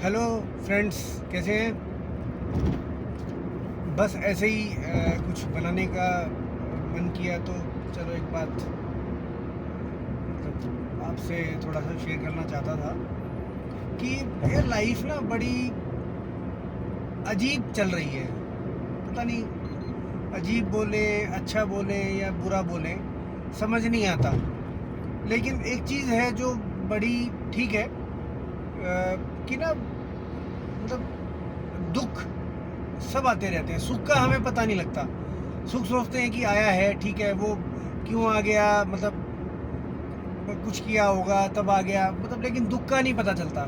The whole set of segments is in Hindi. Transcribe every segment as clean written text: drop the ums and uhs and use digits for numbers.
हेलो फ्रेंड्स, कैसे हैं। बस ऐसे ही कुछ बनाने का मन किया तो चलो एक बात मतलब आपसे थोड़ा सा शेयर करना चाहता था कि ये लाइफ ना बड़ी अजीब चल रही है। पता नहीं अजीब बोले, अच्छा बोले या बुरा बोले, समझ नहीं आता। लेकिन एक चीज़ है जो बड़ी ठीक है कि ना मतलब दुख सब आते रहते हैं। सुख का हमें पता नहीं लगता। सुख सोचते हैं कि आया है, ठीक है, वो क्यों आ गया, मतलब कुछ किया होगा तब आ गया, मतलब लेकिन दुख का नहीं पता चलता।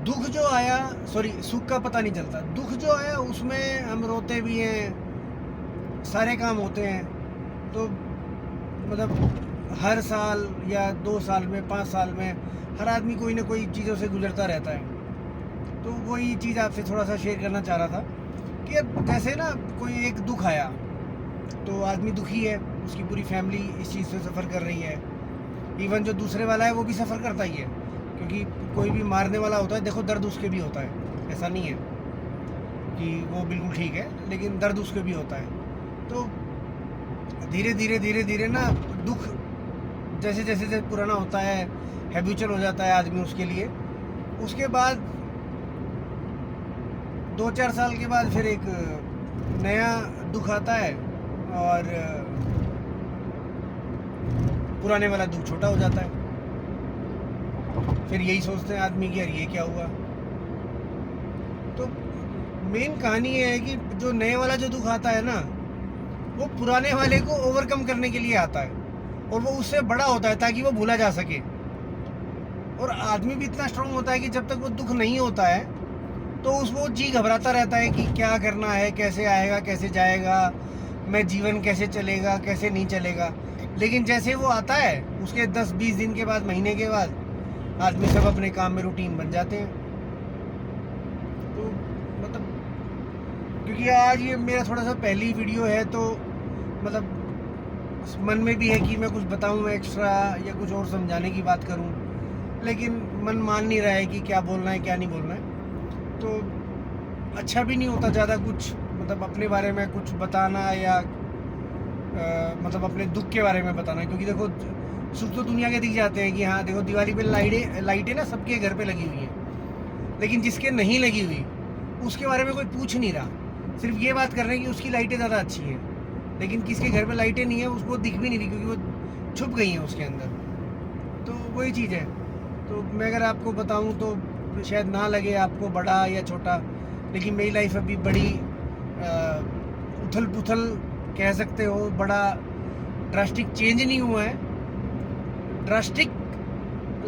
दुख जो आया, सॉरी, सुख का पता नहीं चलता। दुख जो आया उसमें हम रोते भी हैं, सारे काम होते हैं। तो मतलब हर साल या 2 साल में, 5 साल में हर आदमी कोई ना कोई चीज़ों से गुजरता रहता है। तो वही चीज़ आपसे थोड़ा सा शेयर करना चाह रहा था कि अब जैसे ना कोई एक दुख आया तो आदमी दुखी है, उसकी पूरी फैमिली इस चीज़ से सफ़र कर रही है। इवन जो दूसरे वाला है वो भी सफ़र करता ही है, क्योंकि कोई भी मारने वाला होता है, देखो दर्द उसके भी होता है। ऐसा नहीं है कि वो बिल्कुल ठीक है, लेकिन दर्द उसके भी होता है। तो धीरे धीरे धीरे धीरे ना दुख जैसे जैसे जैसे पुराना होता है, हैबिचुअल हो जाता है आदमी उसके लिए। उसके बाद 2-4 साल के बाद फिर एक नया दुख आता है और पुराने वाला दुख छोटा हो जाता है। फिर यही सोचते हैं आदमी कि यार ये क्या हुआ। तो मेन कहानी ये है कि जो नए वाला जो दुख आता है ना, वो पुराने वाले को ओवरकम करने के लिए आता है और वो उससे बड़ा होता है ताकि वो भूला जा सके। और आदमी भी इतना स्ट्रांग होता है कि जब तक वो दुख नहीं होता है तो वो जी घबराता रहता है कि क्या करना है, कैसे आएगा, कैसे जाएगा, मैं जीवन कैसे चलेगा, कैसे नहीं चलेगा। लेकिन जैसे वो आता है उसके 10-20 दिन के बाद, महीने के बाद आदमी सब अपने काम में रूटीन बन जाते हैं। तो मतलब क्योंकि आज ये मेरा थोड़ा सा पहली वीडियो है तो मतलब मन में भी है कि मैं कुछ बताऊं एक्स्ट्रा या कुछ और समझाने की बात करूं, लेकिन मन मान नहीं रहा है कि क्या बोलना है क्या नहीं बोलना है। तो अच्छा भी नहीं होता ज़्यादा कुछ मतलब अपने बारे में कुछ बताना या मतलब अपने दुख के बारे में बताना, क्योंकि देखो सुख तो दुनिया के दिख जाते हैं कि हाँ देखो दिवाली पे लाइटें ना सबके घर पे लगी हुई हैं, लेकिन जिसके नहीं लगी हुई उसके बारे में कोई पूछ नहीं रहा। सिर्फ ये बात कर रहे हैं कि उसकी लाइटें ज़्यादा अच्छी हैं, लेकिन किसके घर पे लाइटें नहीं है उसको दिख भी नहीं रही क्योंकि वो छुप गई हैं उसके अंदर। तो वही चीज़ है। तो मैं अगर आपको बताऊं तो शायद ना लगे आपको बड़ा या छोटा, लेकिन मेरी लाइफ अभी बड़ी उथल पुथल कह सकते हो। बड़ा ड्रास्टिक चेंज नहीं हुआ है, ड्रास्टिक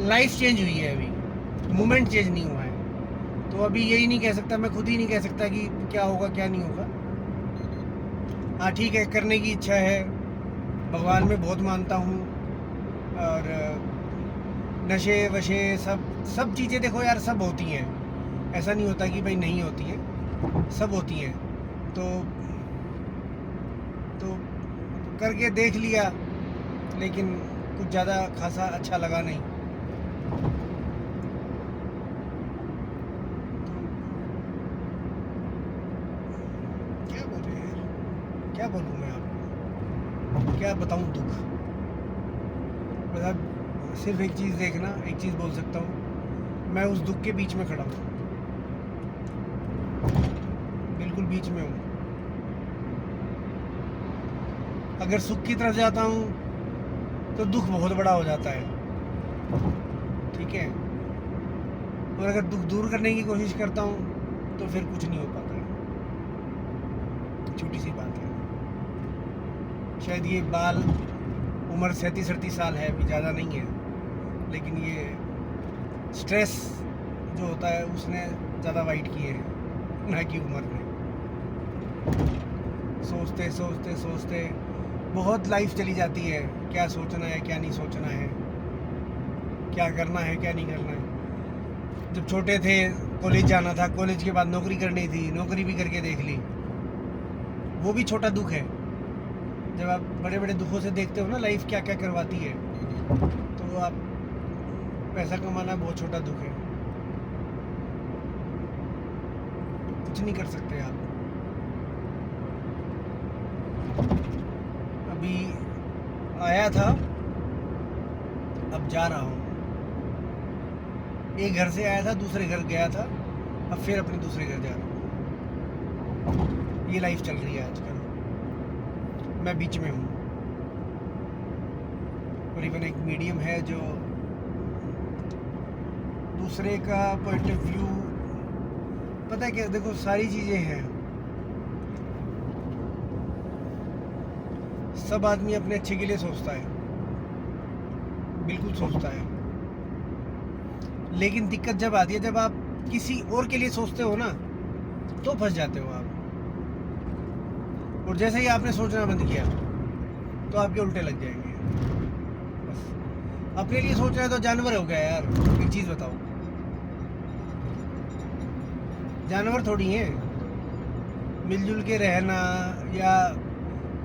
लाइफ चेंज हुई है, अभी मोमेंट चेंज नहीं हुआ है। तो अभी यही नहीं कह सकता, मैं खुद ही नहीं कह सकता कि क्या होगा क्या नहीं होगा। हाँ ठीक है, करने की इच्छा है, भगवान में बहुत मानता हूँ। और नशे वशे सब सब चीज़ें देखो यार सब होती हैं, ऐसा नहीं होता कि भाई नहीं होती हैं, सब होती हैं। तो करके देख लिया, लेकिन कुछ ज़्यादा खासा अच्छा लगा नहीं। तो क्या बोले यार, क्या बोलूँ मैं आपको, क्या बताऊँ दुख। मतलब सिर्फ एक चीज़ देखना, एक चीज़ बोल सकता हूँ, मैं उस दुख के बीच में खड़ा हूँ, बिल्कुल बीच में हूँ। अगर सुख की तरफ जाता हूँ तो दुख बहुत बड़ा हो जाता है, ठीक है। और अगर दुख दूर करने की कोशिश करता हूँ तो फिर कुछ नहीं हो पाता है। छोटी सी बात है, शायद ये बाल उम्र 37-38 साल है, अभी ज़्यादा नहीं है, लेकिन ये स्ट्रेस जो होता है उसने ज़्यादा वाइट किए हैं ना कि उम्र ने। सोचते सोचते सोचते बहुत लाइफ चली जाती है, क्या सोचना है क्या नहीं सोचना है, क्या करना है क्या नहीं करना है। जब छोटे थे कॉलेज जाना था, कॉलेज के बाद नौकरी करनी थी, नौकरी भी करके देख ली, वो भी छोटा दुख है। जब आप बड़े बड़े दुखों से देखते हो ना लाइफ क्या क्या करवाती है, तो आप पैसा कमाना बहुत छोटा दुख है। कुछ नहीं कर सकते आप। अभी आया था, अब जा रहा हूँ। एक घर से आया था, दूसरे घर गया था, अब फिर अपने दूसरे घर जा रहा हूँ। ये लाइफ चल रही है आजकल। मैं बीच में हूँ, और इवन एक मीडियम है जो दूसरे का पॉइंट ऑफ व्यू, पता है क्या, देखो सारी चीज़ें हैं, सब आदमी अपने अच्छे के लिए सोचता है, बिल्कुल सोचता है, लेकिन दिक्कत जब आती है जब आप किसी और के लिए सोचते हो ना, तो फंस जाते हो आप। और जैसे ही आपने सोचना बंद किया तो आपके उल्टे लग जाएंगे। बस अपने लिए सोचना है तो जानवर हो गया यार। एक चीज़ बताओ, जानवर थोड़ी हैं। मिलजुल के रहना या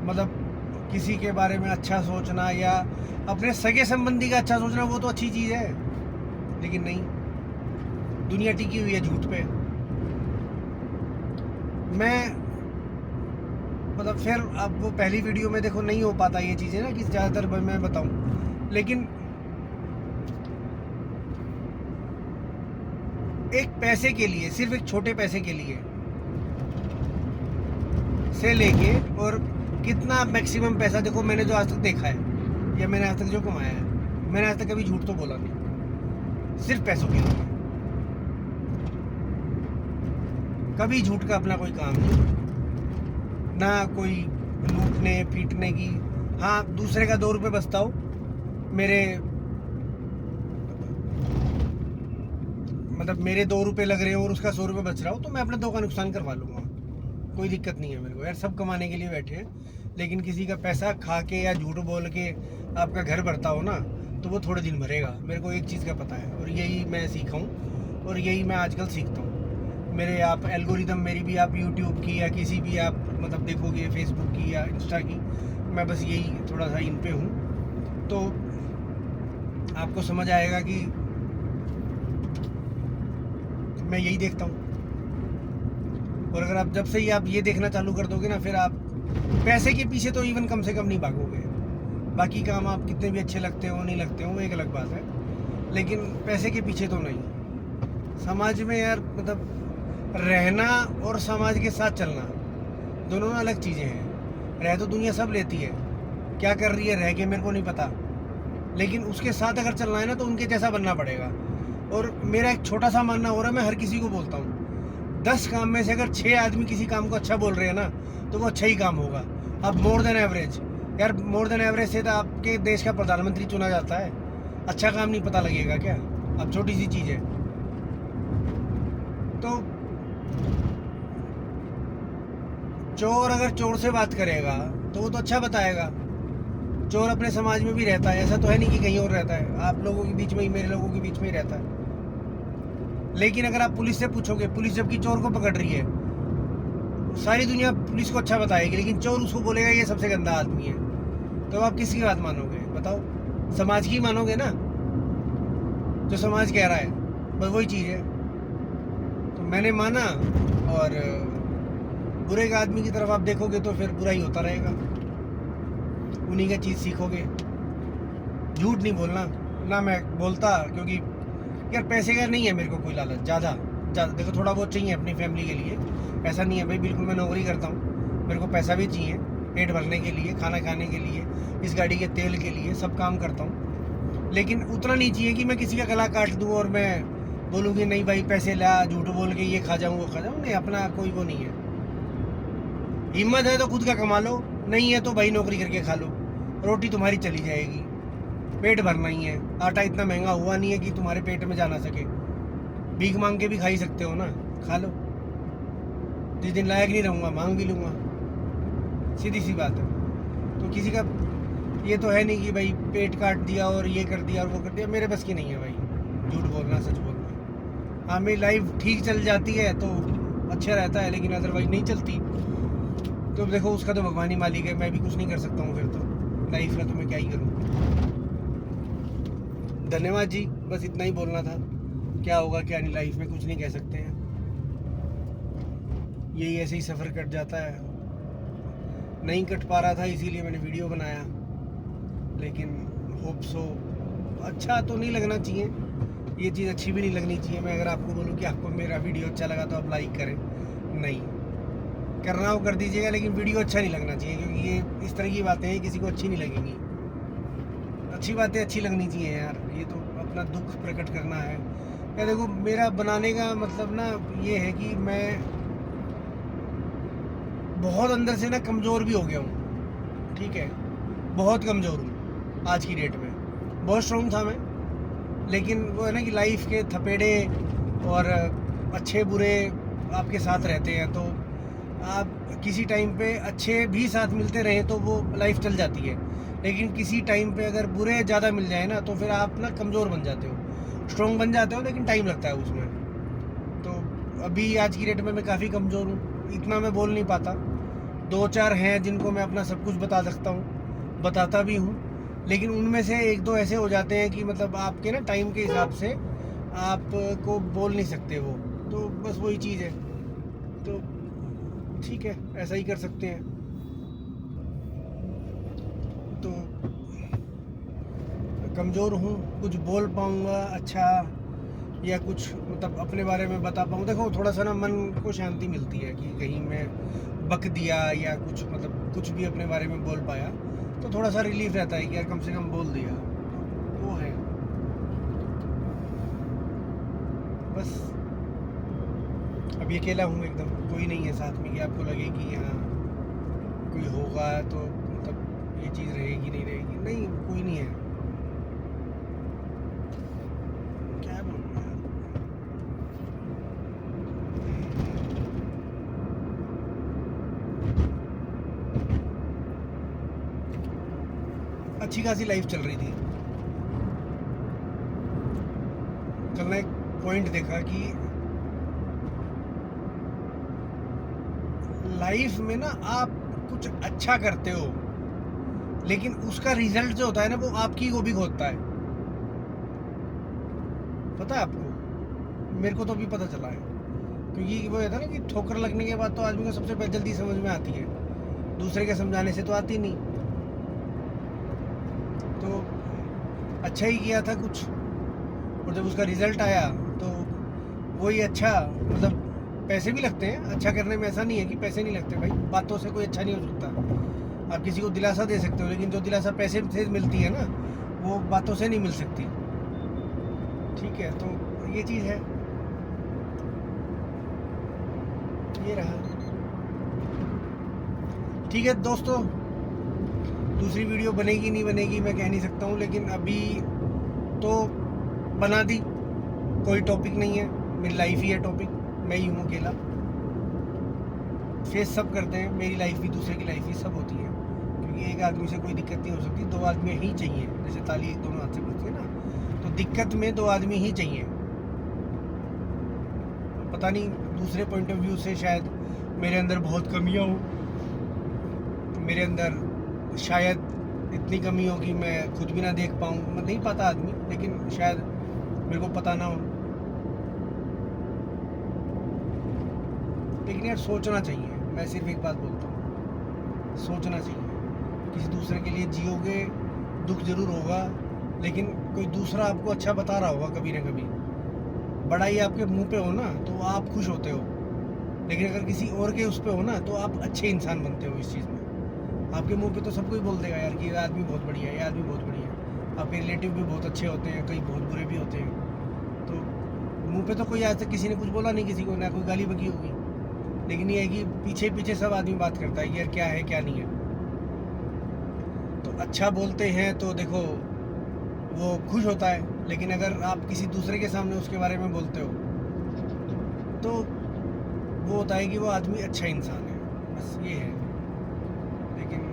मतलब किसी के बारे में अच्छा सोचना या अपने सगे संबंधी का अच्छा सोचना, वो तो अच्छी चीज़ है, लेकिन नहीं, दुनिया टिकी हुई है झूठ पे। मैं मतलब फिर अब वो पहली वीडियो में देखो नहीं हो पाता ये चीज़ें ना कि ज़्यादातर मैं बताऊं, लेकिन एक पैसे के लिए, सिर्फ एक छोटे पैसे के लिए से लेके और कितना मैक्सिमम पैसा, देखो मैंने जो आज तक देखा है या मैंने आज तक जो कमाया है, मैंने आज तक कभी झूठ तो बोला नहीं, सिर्फ पैसों के लिए। कभी झूठ का अपना कोई काम नहीं, ना कोई लूटने पीटने की। हाँ, दूसरे का 2 रुपये बचता हो, मेरे मतलब मेरे 2 रुपये लग रहे हो और उसका 100 रुपये बच रहा हो, तो मैं अपने 2 का नुकसान करवा लूँगा, कोई दिक्कत नहीं है मेरे को यार। सब कमाने के लिए बैठे हैं, लेकिन किसी का पैसा खा के या झूठ बोल के आपका घर भरता हो ना, तो वो थोड़े दिन भरेगा। मेरे को एक चीज़ का पता है, और यही मैं सीखा हूँ और यही मैं आजकल सीखता हूँ। मेरे आप एल्गोरिदम, मेरी भी आप यूट्यूब की या किसी भी आप मतलब देखोगे, फेसबुक की या इंस्टा की, मैं बस यही थोड़ा सा इन पे हूँ, तो आपको समझ आएगा कि मैं यही देखता हूँ। और अगर आप जब से ही आप ये देखना चालू कर दोगे ना, फिर आप पैसे के पीछे तो इवन कम से कम नहीं भागोगे। बाकी काम आप कितने भी अच्छे लगते हो नहीं लगते हो वो एक अलग बात है, लेकिन पैसे के पीछे तो नहीं। समाज में यार मतलब रहना और समाज के साथ चलना दोनों ना अलग चीज़ें हैं। रह तो दुनिया सब लेती है, क्या कर रही है रह के मेरे को नहीं पता, लेकिन उसके साथ अगर चलना है ना तो उनके जैसा बनना पड़ेगा। और मेरा एक छोटा सा मानना हो रहा है, मैं हर किसी को बोलता हूँ, 10 काम में से अगर 6 आदमी किसी काम को अच्छा बोल रहे हैं ना, तो वो अच्छा ही काम होगा। अब मोर देन एवरेज, यार मोर देन एवरेज से तो आपके देश का प्रधानमंत्री चुना जाता है, अच्छा काम नहीं पता लगेगा क्या? अब छोटी सी चीज़ है। तो चोर अगर चोर से बात करेगा तो वो तो अच्छा बताएगा। चोर अपने समाज में भी रहता है, ऐसा तो है नहीं कि कहीं और रहता है, आप लोगों के बीच में ही, मेरे लोगों के बीच में ही रहता है। लेकिन अगर आप पुलिस से पूछोगे, पुलिस जबकि चोर को पकड़ रही है, सारी दुनिया पुलिस को अच्छा बताएगी, लेकिन चोर उसको बोलेगा ये सबसे गंदा आदमी है, तो आप किसकी बात मानोगे बताओ? समाज की मानोगे ना, जो समाज कह रहा है, बस वही चीज़ है। तो मैंने माना, और बुरे का आदमी की तरफ आप देखोगे तो फिर बुरा ही होता रहेगा, उन्हीं का चीज़ सीखोगे। झूठ नहीं बोलना ना, मैं बोलता, क्योंकि यार पैसे का नहीं है मेरे को कोई लालच ज़्यादा। देखो थोड़ा बहुत चाहिए अपनी फैमिली के लिए, ऐसा नहीं है भाई बिल्कुल मैं नौकरी करता हूँ, मेरे को पैसा भी चाहिए पेट भरने के लिए, खाना खाने के लिए, इस गाड़ी के तेल के लिए, सब काम करता हूँ। लेकिन उतना नहीं चाहिए कि मैं किसी का गला काट दूँ और मैं बोलूँ कि नहीं भाई पैसे ला, झूठ बोल के ये खा जाऊँ वो खा जाऊँ। नहीं, अपना कोई वो नहीं है। हिम्मत है तो खुद का कमा लो, नहीं है तो भाई नौकरी करके खा लो, रोटी तुम्हारी चली जाएगी, पेट भरना ही है। आटा इतना महंगा हुआ नहीं है कि तुम्हारे पेट में जा ना सके, भीख मांग के भी खा ही सकते हो ना, खा लो। जिस दिन लायक नहीं रहूँगा मांग भी लूँगा, सीधी सी बात है। तो किसी का ये तो है नहीं कि भाई पेट काट दिया और ये कर दिया और वो कर दिया, मेरे बस की नहीं है भाई झूठ बोलना, सच बोलना। हाँ, मेरी लाइफ ठीक चल जाती है तो अच्छा रहता है, लेकिन अदरवाइज नहीं चलती तो देखो उसका तो भगवान ही मालिक है, मैं भी कुछ नहीं कर सकता हूँ। फिर तो लाइफ का तो मैं क्या ही करूँ। धन्यवाद जी, बस इतना ही बोलना था। क्या होगा क्या नहीं लाइफ में कुछ नहीं कह सकते हैं। यही ऐसे ही सफ़र कट जाता है। नहीं कट पा रहा था इसीलिए मैंने वीडियो बनाया, लेकिन होप सो अच्छा तो नहीं लगना चाहिए, ये चीज़ अच्छी भी नहीं लगनी चाहिए। मैं अगर आपको बोलूँ कि आपको मेरा वीडियो अच्छा लगा तो आप लाइक करें, नहीं करना हो कर दीजिएगा, लेकिन वीडियो अच्छा नहीं लगना चाहिए, क्योंकि ये इस तरह की बातें हैं किसी को अच्छी नहीं लगेंगी। अच्छी बातें अच्छी लगनी चाहिए यार, ये तो अपना दुख प्रकट करना है। या देखो, मेरा बनाने का मतलब ना ये है कि मैं बहुत अंदर से ना कमज़ोर भी हो गया हूँ, ठीक है, बहुत कमज़ोर हूँ आज की डेट में। बहुत स्ट्रॉन्ग था मैं, लेकिन वो है ना कि लाइफ के थपेड़े और अच्छे बुरे आपके साथ रहते हैं, तो आप किसी टाइम पे अच्छे भी साथ मिलते रहें तो वो लाइफ चल जाती है, लेकिन किसी टाइम पे अगर बुरे ज़्यादा मिल जाए ना तो फिर आप ना कमज़ोर बन जाते हो। स्ट्रॉन्ग बन जाते हो लेकिन टाइम लगता है उसमें। तो अभी आज की डेट में मैं काफ़ी कमज़ोर हूँ, इतना मैं बोल नहीं पाता। 2-4 हैं जिनको मैं अपना सब कुछ बता सकता हूँ, बताता भी हूँ, लेकिन उनमें से 1-2 ऐसे हो जाते हैं कि मतलब आपके ना टाइम के हिसाब से आपको बोल नहीं सकते वो, तो बस वही चीज़ है। तो ठीक है, ऐसा ही कर सकते हैं। तो कमज़ोर हूँ, कुछ बोल पाऊँगा अच्छा, या कुछ मतलब अपने बारे में बता पाऊँ। देखो, थोड़ा सा ना मन को शांति मिलती है कि कहीं मैं बक दिया या कुछ मतलब कुछ भी अपने बारे में बोल पाया तो थोड़ा सा रिलीफ रहता है कि यार कम से कम बोल दिया, तो वो है बस। अभी अकेला हूँ एकदम, कोई नहीं है साथ में कि आपको लगे कि हाँ कोई होगा तो मतलब ये चीज़ रहेगी नहीं रहेगी, नहीं कोई नहीं है। क्या बोलूँ यार, अच्छी खासी लाइफ चल रही थी। कल मैं एक पॉइंट देखा कि लाइफ में ना आप कुछ अच्छा करते हो, लेकिन उसका रिजल्ट जो होता है ना वो आपकी को भी खोदता है। पता है आपको, मेरे को तो अभी पता चला है, क्योंकि वो होता है ना कि ठोकर लगने के बाद तो आदमी को सबसे पहले जल्दी समझ में आती है, दूसरे के समझाने से तो आती नहीं। तो अच्छा ही किया था कुछ, और जब उसका रिजल्ट आया तो वही अच्छा, मतलब पैसे भी लगते हैं अच्छा करने में, ऐसा नहीं है कि पैसे नहीं लगते भाई, बातों से कोई अच्छा नहीं हो सकता। आप किसी को दिलासा दे सकते हो, लेकिन जो दिलासा पैसे से मिलती है ना वो बातों से नहीं मिल सकती, ठीक है। तो ये चीज़ है, ये रहा। ठीक है दोस्तों, दूसरी वीडियो बनेगी नहीं बनेगी मैं कह नहीं सकता हूँ, लेकिन अभी तो बना दी, कोई टॉपिक नहीं है, मेरी लाइफ ही है टॉपिक। मैं ही हूँ अकेला, फेस सब करते हैं, मेरी लाइफ भी दूसरे की लाइफ भी सब होती है, क्योंकि एक आदमी से कोई दिक्कत नहीं हो सकती, 2 आदमी ही चाहिए। जैसे ताली दोनों हाथ से बजती है ना, तो दिक्कत में 2 आदमी ही चाहिए। पता नहीं, दूसरे पॉइंट ऑफ व्यू से शायद मेरे अंदर बहुत कमियाँ हो, मेरे अंदर शायद इतनी कमी हो कि मैं खुद भी ना देख पाऊँ, मैं नहीं पाता आदमी, लेकिन शायद मेरे को पता ना हो। लेकिन यार सोचना चाहिए, मैं सिर्फ एक बात बोलता हूँ, सोचना चाहिए। किसी दूसरे के लिए जियोगे, दुख जरूर होगा, लेकिन कोई दूसरा आपको अच्छा बता रहा होगा कभी ना कभी। बड़ाई आपके मुंह पे हो ना तो आप खुश होते हो, लेकिन अगर किसी और के उस पे हो ना तो आप अच्छे इंसान बनते हो। इस चीज़ में आपके मुंह पे तो सब कोई बोल देगा यार कि ये आदमी बहुत बढ़िया है, ये आदमी बहुत बढ़िया है। आपके रिलेटिव भी बहुत अच्छे होते हैं, कई बहुत बुरे भी होते हैं। तो मुंह पे तो कोई आज तक किसी ने कुछ बोला नहीं, किसी को ना कोई गाली बकी होगी, लेकिन ये है कि पीछे पीछे सब आदमी बात करता है कि यार क्या है क्या नहीं है। तो अच्छा बोलते हैं तो देखो वो खुश होता है, लेकिन अगर आप किसी दूसरे के सामने उसके बारे में बोलते हो तो वो होता है कि वो आदमी अच्छा इंसान है, बस ये है। लेकिन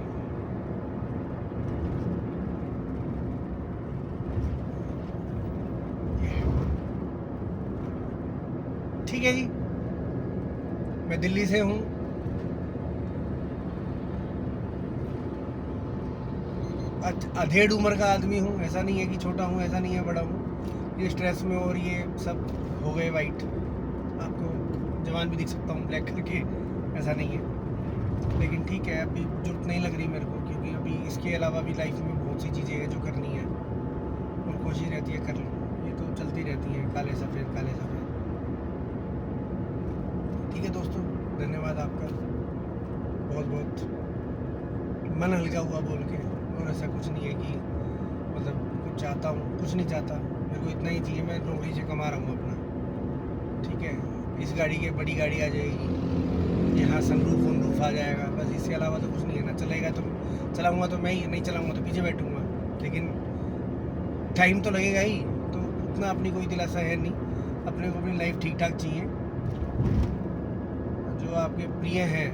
ठीक है जी, मैं दिल्ली से हूँ, अधेड़ उम्र का आदमी हूँ, ऐसा नहीं है कि छोटा हूँ, ऐसा नहीं है बड़ा हूँ। ये स्ट्रेस में और ये सब हो गए वाइट, आपको जवान भी दिख सकता हूँ ब्लैक करके, ऐसा नहीं है, लेकिन ठीक है अभी जरूरत नहीं लग रही मेरे को, क्योंकि अभी इसके अलावा भी लाइफ में बहुत सी चीज़ें हैं जो करनी है और कोशिश रहती है कर लो, ये तो चलती रहती है काले सफ़ेद काले सफ़ेद। ठीक है दोस्तों, धन्यवाद आपका बहुत बहुत, मन हल्का हुआ बोल के। और ऐसा कुछ नहीं है कि मतलब कुछ चाहता हूँ, कुछ नहीं चाहता, मेरे को इतना ही चाहिए, मैं नौकरी से कमा रहा हूँ अपना, ठीक है। इस गाड़ी के बड़ी गाड़ी आ जाएगी, यहाँ सनरूफ वनरूफ आ जाएगा, बस इसके अलावा तो कुछ नहीं है ना। चलेगा तो चलाऊँगा तो मैं ही, नहीं चलाऊँगा तो पीछे बैठूँगा, लेकिन टाइम तो लगेगा ही, तो उतना अपनी कोई दिलासा है नहीं। अपने को अपनी लाइफ ठीक ठाक चाहिए, जो आपके प्रिय हैं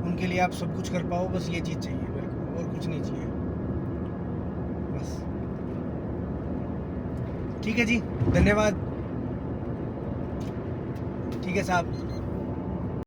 उनके लिए आप सब कुछ कर पाओ, बस ये चीज़ चाहिए मेरे को, और कुछ नहीं चाहिए बस। ठीक है जी, धन्यवाद। ठीक है साहब।